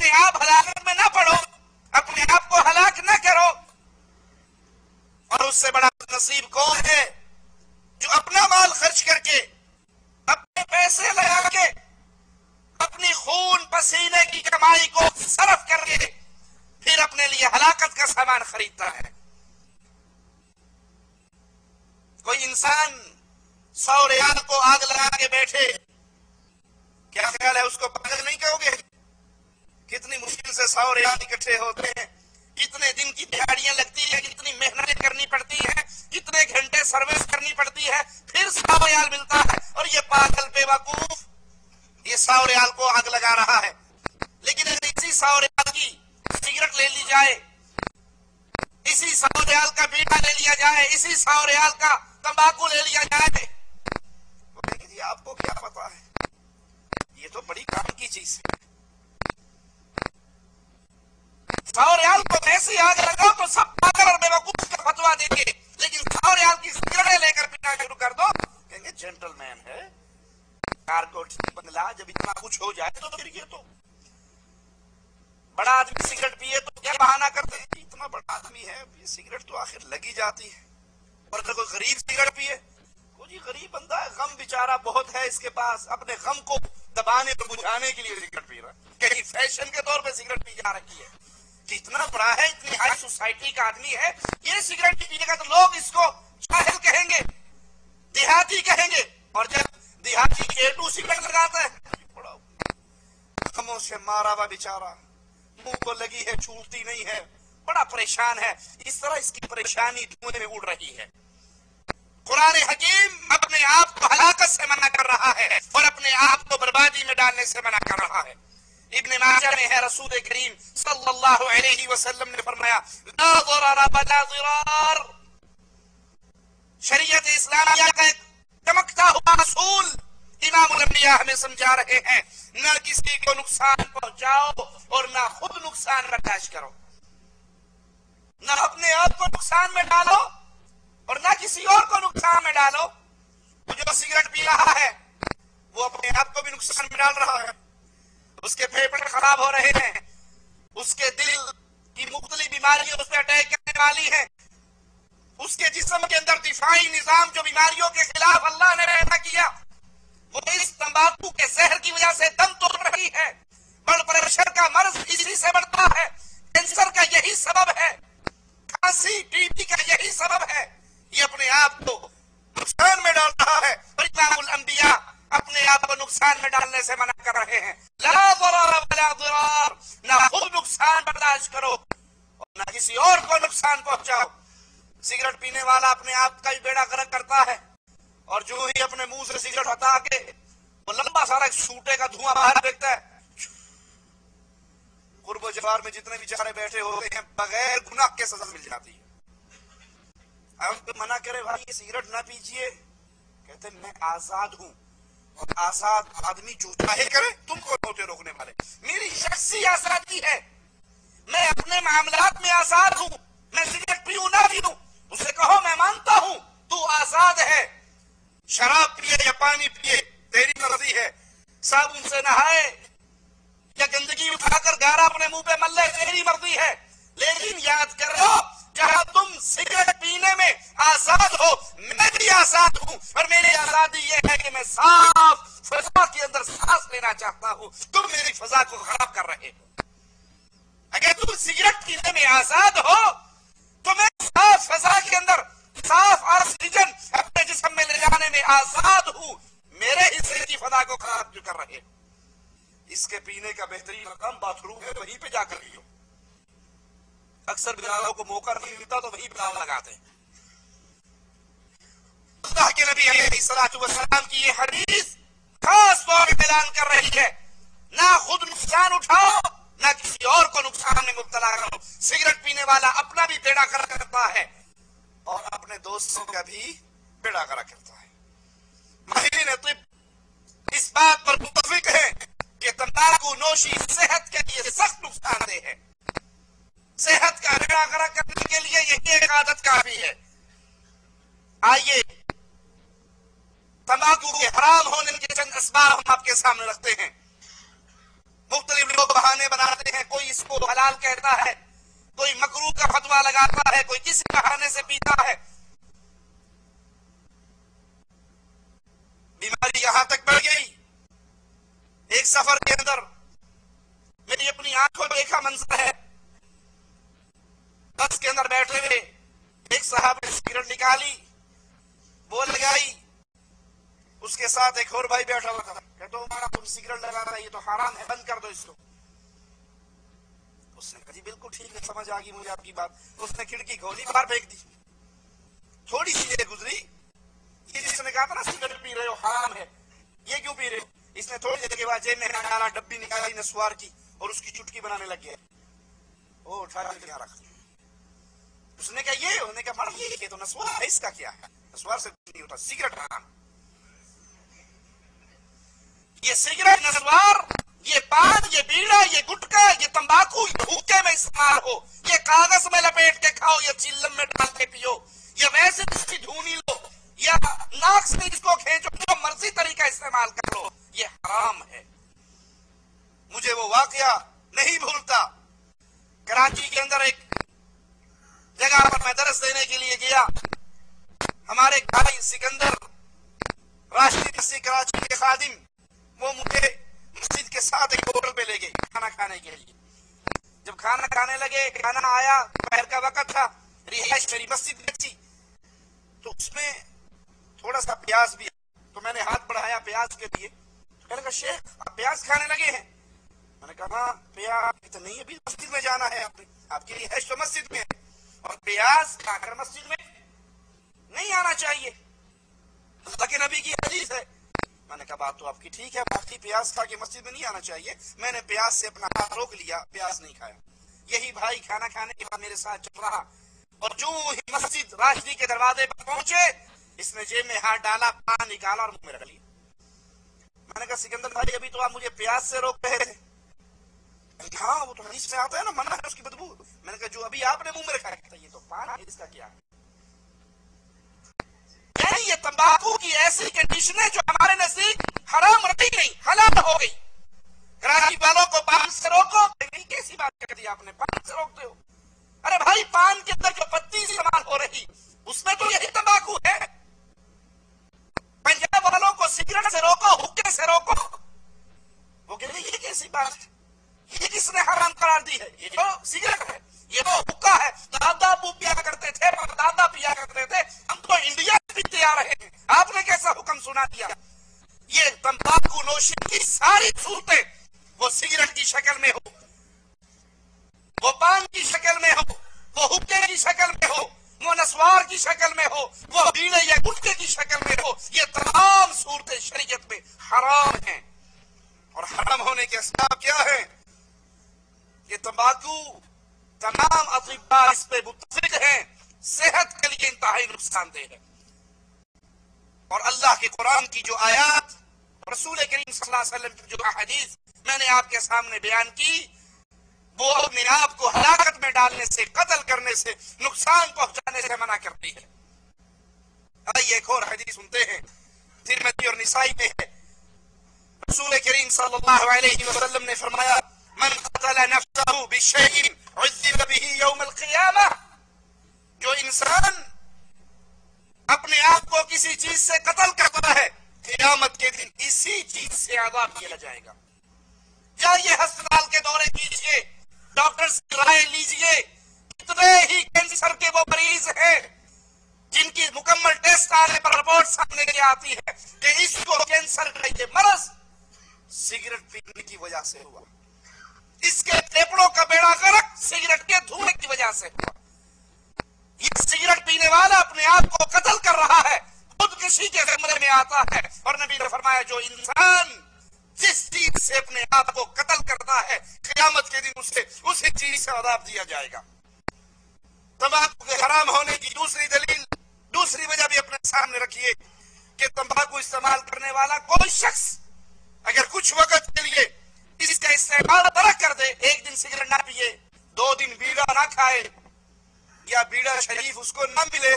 اپنے آپ ہلاکت میں نہ پڑو، اپنے آپ کو ہلاک نہ کرو۔ اور اس سے بڑا نصیب کون ہے جو اپنا مال خرچ کر کے، اپنے پیسے لگا کے، اپنی خون پسینے کی کمائی کو صرف کر کے پھر اپنے لیے ہلاکت کا سامان خریدتا ہے۔ کوئی انسان 100 ریال کو آگ لگا کے بیٹھے، کیا خیال ہے اس کو پاگل نہیں کہو گے؟ کتنی مشکل سے 100 ریال اکٹھے ہوتے ہیں، کتنے دن کی دہاڑیاں لگتی ہیں، کتنی محنتیں کرنی پڑتی ہیں، کتنے گھنٹے سروس کرنی پڑتی ہے، پھر 100 ریال ملتا ہے، اور یہ پاگل بے وقوف یہ 100 ریال کو آگ لگا رہا ہے۔ لیکن اگر اسی 100 ریال کی سگریٹ لے لی جائے، اسی 100 ریال کا بیڑا لے لیا جائے، اسی 100 ریال کا تمباکو لے لیا جائے، وہ کہیں گے جی آپ کو کیا پتا ہے، یہ تو بڑی کام کی چیز ہے۔ 100 ریال کو ایسی آگ لگاؤ تو سب پاگل اور بے وقوف کا فتوا دیں گے، لیکن 100 ریال کی سگریٹیں لے کر پینا شروع کر دو، کہیں گے جینٹل مین ہے، کار کوٹھی بنگلہ، جب اتنا کچھ ہو جائے تو پھر یہ تو بڑا آدمی سگریٹ پیے تو کیا بہانہ کرتے ہیں، اتنا بڑا آدمی ہے، یہ سگریٹ تو آخر لگی جاتی ہے۔ اور اگر کوئی غریب سگریٹ پیے، وہ جی غریب بندہ ہے، غم بیچارہ بہت ہے اس کے پاس، اپنے غم کو دبانے اور بجھانے کے لیے سگریٹ پی رہا ہے، کہیں فیشن کے طور پہ سگریٹ پی جا رہی ہے، کہ اتنا بڑا ہے، اتنی ہائی سوسائٹی کا آدمی ہے، یہ سگریٹ نہیں پیے گا تو لوگ اس کو جاہل کہیں گے، دیہاتی کہیں گے، اور جب دیہاتی A2 سگریٹ لگاتا ہے، بڑا غموں سے مارا ہوا بیچارہ، منہ کو لگی ہے، چھوٹتی نہیں ہے، بڑا پریشان ہے، اس طرح اس کی پریشانی دھوئیں میں اڑ رہی ہے۔ قرآن حکیم اپنے آپ کو ہلاکت سے منع کر رہا ہے اور اپنے آپ کو بربادی میں ڈالنے سے منع کر رہا ہے۔ ابن ماجہ میں ہے، رسول کریم صلی اللہ علیہ وسلم نے فرمایا لا ضرر ولا ضرار، شریعت اسلامیہ کا ایک چمکتا ہوا اصول امام الانبیاء ہمیں سمجھا رہے ہیں، نہ کسی کو نقصان پہنچاؤ اور نہ خود نقصان برداشت کرو، نہ اپنے آپ کو نقصان میں ڈالو اور نہ کسی اور کو نقصان میں ڈالو۔ وہ جو سگریٹ پی رہا ہے وہ اپنے آپ کو بھی نقصان میں ڈال رہا ہے، اس کے پھیپھڑے خراب ہو رہے ہیں، اس کے دل کی مختلف بیماریاں اس پہ اٹیک کرنے والی ہیں، اس کے جسم کے اندر دفاعی نظام جو بیماریوں کے خلاف اللہ نے پیدا کیا وہ اس تمباکو کے زہر کی وجہ سے دم توڑ رہی ہے، بلڈ پریشر کا مرض اسی سے بڑھتا ہے، کینسر کا یہی سبب ہے، کھانسی ٹی بی کا یہی سبب ہے، یہ اپنے آپ کو نقصان میں ڈال رہا ہے، اور امام الانبیاء اپنے آپ کو نقصان میں ڈالنے سے منع کر رہے ہیں۔ لا ضرر ولا ضرار، نہ خود نقصان برداشت کرو اور نہ کسی اور کو نقصان پہنچاؤ۔ سگریٹ پینے والا اپنے آپ کا ہی بیڑا غرق کرتا ہے، اور جو ہی اپنے منہ سے سگریٹ ہٹا کے وہ لمبا سارا ایک سوٹے کا دھواں باہر پھینکتا ہے، قرب و جوار میں جتنے بیچارے بیٹھے ہوتے ہیں بغیر گناہ کے سزا مل جاتی ہے۔ اب منع کرے بھائی یہ سگریٹ نہ پیجئے، کہتے ہیں میں آزاد ہوں، اور آزاد آدمی جو چاہے کرے، تم کون ہوتے روکنے والے؟ میری شخصی آزادی ہے، میں اپنے معاملات میں آزاد ہوں، میں سگریٹ پیوں نہ پیوں، اسے کہو میں مانتا ہوں تو آزاد ہے، شراب پیے یا پانی پیے تیری مرضی ہے، صابن سے نہائے یا گندگی اٹھا کر گارا اپنے منہ پہ مل لے تیری مرضی ہے، لیکن یاد کرو جہاں تم سگریٹ پینے میں آزاد ہو میں بھی آزاد ہوں، اور میری آزادی یہ ہے کہ میں صاف فضا کے اندر سانس لینا چاہتا ہوں، تم میری فضا کو خراب کر رہے ہو۔ اگر تم سگریٹ پینے میں آزاد ہو تو میں صاف فضا کے اندر صاف آکسیجن اپنے جسم میں لے جانے میں آزاد ہوں، میرے حصے کی فضا کو خراب کیوں کر رہے ہو؟ اس کے پینے کا بہترین مقام باتھ روم ہے، وہیں پہ جا کر پیو۔ اکثر بلالوں کو موقع نہیں ملتا تو وہیں بلال لگاتے ہیں۔ اللہ کے نبی علیہ الصلوۃ والسلام کی یہ حدیث خاص طور پر اعلان کر رہی ہے نہ خود نقصان اٹھاؤ نہ کسی اور کو نقصان میں مبتلا کرو۔ سگریٹ پینے والا اپنا بھی بیڑا غرق کرتا ہے اور اپنے دوستوں کا بھی بیڑا غرق کرتا ہے۔ ماہرین طب اس بات پر متفق ہے کہ تمباکو نوشی صحت کے لیے سخت نقصان دہ ہے، صحت کا بیڑا غرق کرنے کے لیے یہی ایک عادت کافی ہے۔ آئیے تمباکو کے حرام ہونے کے چند اسباب ہم آپ کے سامنے رکھتے ہیں۔ مختلف لوگ بہانے بناتے ہیں، کوئی اس کو حلال کہتا ہے، کوئی مکروہ کا فتویٰ لگاتا ہے، کوئی کسی بہانے سے پیتا ہے. بیماری یہاں تک بڑھ گئی. ایک سفر کے اندر میری اپنی آنکھوں دیکھا منظر ہے، بس کے اندر بیٹھے ہوئے ایک صاحب نے سگریٹ نکالی، وہ لگائی، اس کے ساتھ ایک اور بھائی بیٹھا ہوا تھا، کہتا ہمارا تم سگریٹ لگا رہا ہے، یہ تو حرام ہے، بند کر دو اس کو. اس نے کہا جی بالکل ٹھیک ہے، سمجھ آ گئی مجھے آپ کی بات. اس نے کھڑکی کھولی، باہر پھینک دی. تھوڑی سی دیر گزری، یہ جس نے کہا تھا نا سگریٹ پی رہے ہو حرام ہے، یہ کیوں پی رہے ہو؟ اس نے تھوڑی دیر کے بعد جیب میں ڈالا، ڈبی نکالی نسوار کی اور اس کی چٹکی بنانے لگ گیا. وہ اٹھا کے یہاں رکھ. اس نے کہا یہ، انہوں نے کہا مر یہ تو نسوار ہے، اس کا کیا ہے؟ نسوار سے نہیں ہوتا، سگریٹ حرام. یہ سگریٹ، نسوار، یہ پان، یہ بیڑا، یہ گٹکا، یہ تمباکو، یہ حقے میں استعمال ہو، یہ کاغذ میں لپیٹ کے کھاؤ، یہ چیلم میں ڈال کے پیو، یا ویسے اس کی دھونی لو، یا ناک سے اس کو کھینچو، جو مرضی طریقہ استعمال کر لو، یہ حرام ہے. مجھے وہ واقعہ نہیں بھولتا. کراچی کے اندر ایک جگہ پر میں درس دینے کے لیے گیا. ہمارے بھائی سکندر راشدی مسجد کراچی کے خادم، وہ مجھے مسجد کے ساتھ ایک ہوٹل پہ لے گئے کھانا کھانے کے لیے. جب کھانا کھانے لگے، کھانا آیا، دوپہر کا وقت تھا، رہائش میری مسجد میں تھی، تو اس میں تھوڑا سا پیاز بھی، تو میں نے ہاتھ بڑھایا پیاز کے لیے. کہنے لگا شیخ آپ پیاز کھانے لگے ہیں؟ میں نے کہا ہاں پیاز تو نہیں، ابھی مسجد میں جانا ہے، آپ کی رہائش تو مسجد میں ہے، اور پیاز کھا کر مسجد میں نہیں آنا چاہیے، اللہ کے نبی کی حدیث ہے. میں نے کہا بات تو آپ کی ٹھیک ہے، باقی پیاز کھا کے مسجد میں نہیں آنا چاہیے. میں نے پیاز سے اپنا ہاتھ روک لیا، پیاز نہیں کھایا. یہی بھائی کھانا کھانے کے بعد میرے ساتھ چل رہا، اور جو ہی مسجد راشدی کے دروازے پر پہنچے، اس نے جیب میں ہاتھ ڈالا، پان نکالا اور منہ میں رکھ لیا. میں نے کہا سکندر بھائی ابھی تو آپ مجھے پیاز سے روک رہے تھے. ہاں وہ تو حدیث میں آتا ہے نا، منع ہے اس کی بدبو. میں نے کہا جو ابھی آپ نے منہ میں رکھا ہے یہ تو پان ہے، اس کا کیا ہے؟ یعنی یہ تمباکو کی ایسی کنڈیشن ہے جو ہمارے نزدیک حرام رہی نہیں، حلال ہو گئی. کراچی والوں کو پان سے روکو، نہیں کیسی بات کر دی آپ نے، پان سے روکتے ہو؟ ارے بھائی پان کے اندر جو پتی استعمال ہو رہی اس میں تو یہی تمباکو ہے. پنجاب والوں کو سگریٹ سے روکو، حقے سے روکو، وہ کہتے ہیں یہ کیسی بات، یہ کس نے حرام قرار دی ہے؟ یہ جو سگریٹ ہے، یہ تو حقہ ہے، دادا ابو پیا کرتے تھے، دادا پیا کرتے تھے، ہم تو انڈیا میں پیتے آ رہے ہیں، آپ نے کیسا حکم سنا دیا؟ یہ تمباکو نوشی کی ساری صورتیں، وہ سگریٹ کی شکل میں ہو، وہ پان کی شکل میں ہو، وہ حقے کی شکل میں ہو، وہ نسوار کی شکل میں ہو، وہ بیڑے یا گٹکے کی شکل میں ہو، یہ تمام صورتیں شریعت میں حرام ہیں. اور حرام ہونے کے اسباب کیا ہیں؟ یہ تمباکو تمام اطباء اس پہ متفق ہیں، صحت کے لیے انتہائی نقصان دہ ہے. اور اللہ کے قرآن کی جو آیات، رسول کریم صلی اللہ علیہ وسلم کی جو احادیث میں نے آپ کے سامنے بیان کی، وہ اپنے آپ کو ہلاکت میں ڈالنے سے، قتل کرنے سے، نقصان پہنچانے سے منع کرتی ہے. آئیے ایک اور حدیث سنتے ہیں، ترمذی اور نسائی میں ہے. رسول کریم صلی اللہ علیہ وسلم نے فرمایا من قتل نفسه بشيء عذب به يوم القيامة، جو انسان اپنے آپ کو کسی چیز سے قتل کرتا ہے، قیامت کے دن اسی چیز سے عذاب کیا جائے گا. جائیے ہسپتال کے دورے کیجئے، ڈاکٹر سے رائے لیجئے، کتنے ہی کینسر کے وہ مریض ہیں جن کی مکمل ٹیسٹ آنے پر رپورٹ سامنے کے آتی ہے کہ اس کو کینسر کا یہ مرض سگریٹ پینے کی وجہ سے ہوا، اس کے پھیپڑوں کا بیڑا غرق سگریٹ کے دھوئیں کی وجہ سے ہوا. یہ سگریٹ پینے والا اپنے آپ کو قتل کر رہا ہے، خودکشی کے زمرے میں آتا ہے. اور نبی نے فرمایا جو انسان جس چیز سے اپنے آپ کو قتل کرتا ہے، قیامت کے دن اسے اسی چیز سے عذاب دیا جائے گا. تمباکو کے حرام ہونے کی دوسری دلیل، دوسری وجہ بھی اپنے سامنے رکھیے کہ تمباکو استعمال کرنے والا کوئی شخص اگر کچھ وقت کے لیے اس کا استعمال ترک کر دے، ایک دن سگریٹ نہ پیے، 2 دن بیڑا نہ کھائے، یا بیڑا شریف اس کو نہ ملے،